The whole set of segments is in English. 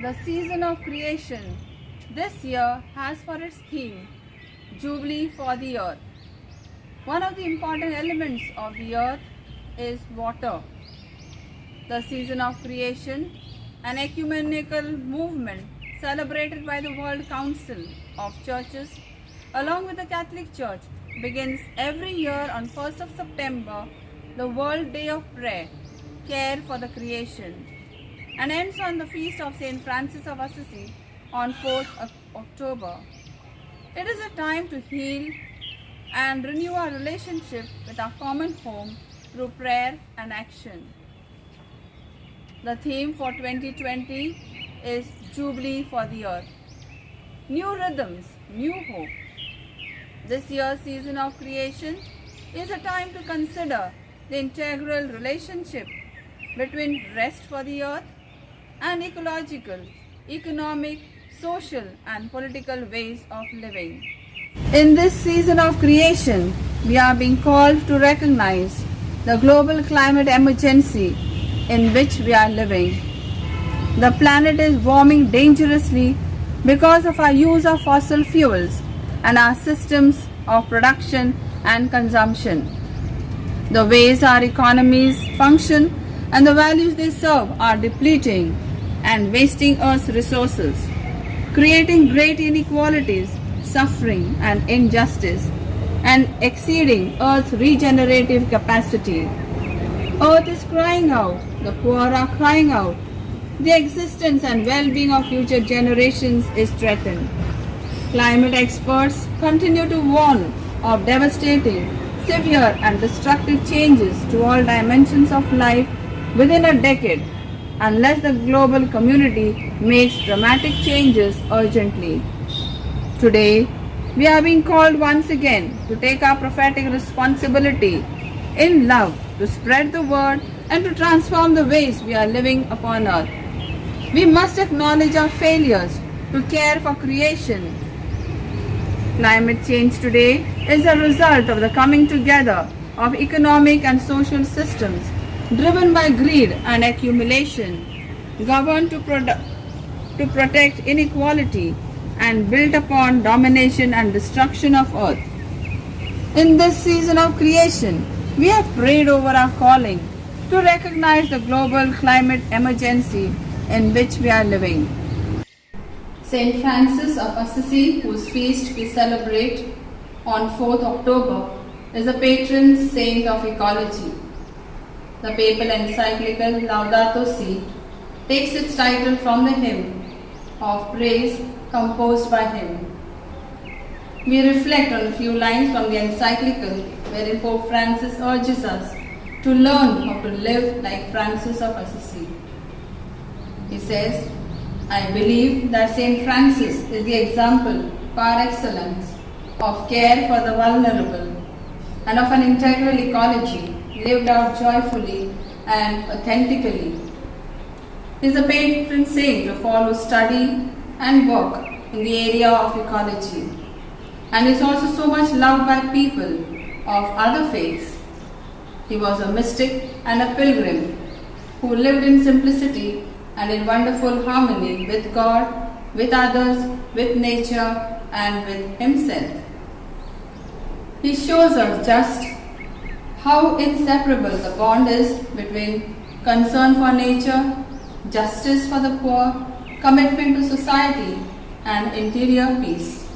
The season of creation this year has for its theme Jubilee for the Earth. One of the important elements of the earth is water. The season of creation, an ecumenical movement celebrated by the World Council of Churches along with the Catholic Church, begins every year on 1st of September, the World Day of Prayer, Care for the Creation, and ends on the feast of Saint Francis of Assisi on 4th of October. It is a time to heal and renew our relationship with our common home through prayer and action. The theme for 2020 is Jubilee for the Earth. New rhythms, new hope. This year's season of creation is a time to consider the integral relationship between rest for the earth and ecological, economic, social and political ways of living. In this season of creation, we are being called to recognize the global climate emergency in which we are living. The planet is warming dangerously because of our use of fossil fuels and our systems of production and consumption. The ways our economies function and the values they serve are depleting and wasting Earth's resources, creating great inequalities, suffering and injustice, and exceeding Earth's regenerative capacity. Earth is crying out, the poor are crying out. The existence and well-being of future generations is threatened. Climate experts continue to warn of devastating, severe and destructive changes to all dimensions of life within a decade unless the global community makes dramatic changes urgently. Today, we are being called once again to take our prophetic responsibility in love to spread the word and to transform the ways we are living upon earth. We must acknowledge our failures to care for creation. Climate change today is a result of the coming together of economic and social systems driven by greed and accumulation, governed to protect inequality and built upon domination and destruction of earth. In this season of creation, we have prayed over our calling to recognize the global climate emergency in which we are living. Saint Francis of Assisi, whose feast we celebrate on 4th October, is a patron saint of ecology. The papal encyclical Laudato Si takes its title from the hymn of praise composed by him. We reflect on a few lines from the encyclical wherein Pope Francis urges us to learn how to live like Francis of Assisi. He says, I believe that Saint Francis is the example par excellence of care for the vulnerable and of an integral ecology lived out joyfully and authentically. He is a patron saint of all who study and work in the area of ecology, and is also so much loved by people of other faiths. He was a mystic and a pilgrim who lived in simplicity and in wonderful harmony with God, with others, with nature and with himself. He shows us just how inseparable the bond is between concern for nature, justice for the poor, commitment to society and interior peace.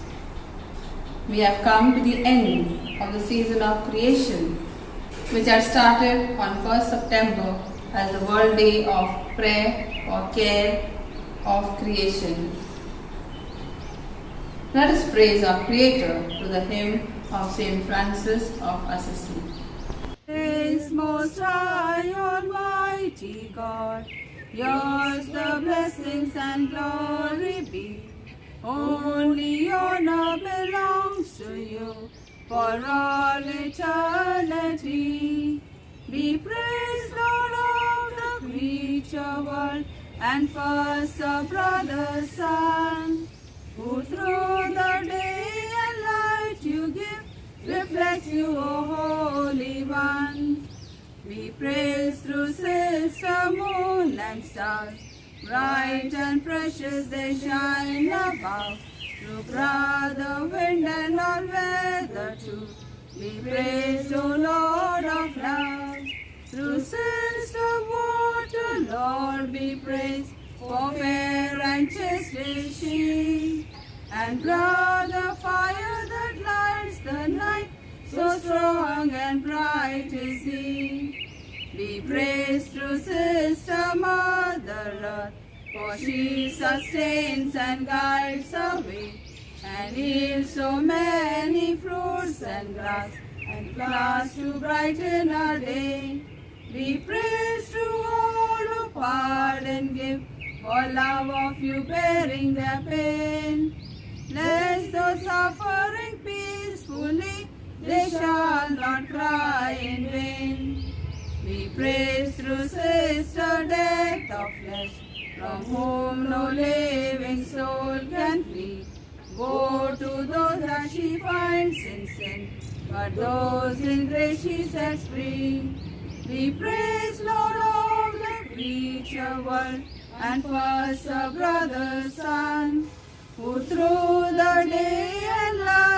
We have come to the end of the season of creation, which had started on 1st September as the World Day of Prayer or Care of Creation. Let us praise our Creator through the hymn of Saint Francis of Assisi. Praise Most High, Almighty God, yours the blessings and glory be. Only honor belongs to you for all eternity. Be praised, Lord of the creature world, and first the brother sun, who through the day and light you give, reflects you, O Holy One. Be praised through sister moon and stars, bright and precious they shine above. Through brother, wind and all weather too, be praised, O Lord of love. Through sister water, Lord, be praised, for fair and chaste is she. And brother, fire that lights the night, so strong and bright is he. Be praised through sister Mother Earth, for she sustains and guides our way, and yields so many fruits and grass and flowers to brighten our day. Be praised to all who pardon give, for love of you bearing their pain. Bless those suffering peacefully, they shall not cry in vain. Be praised through sister death of flesh, from whom no living soul can flee. Woe to those that she finds in sin, but those in grace she sets free. Be praised, Lord of the creature world, and first a brother's son, who through the day and light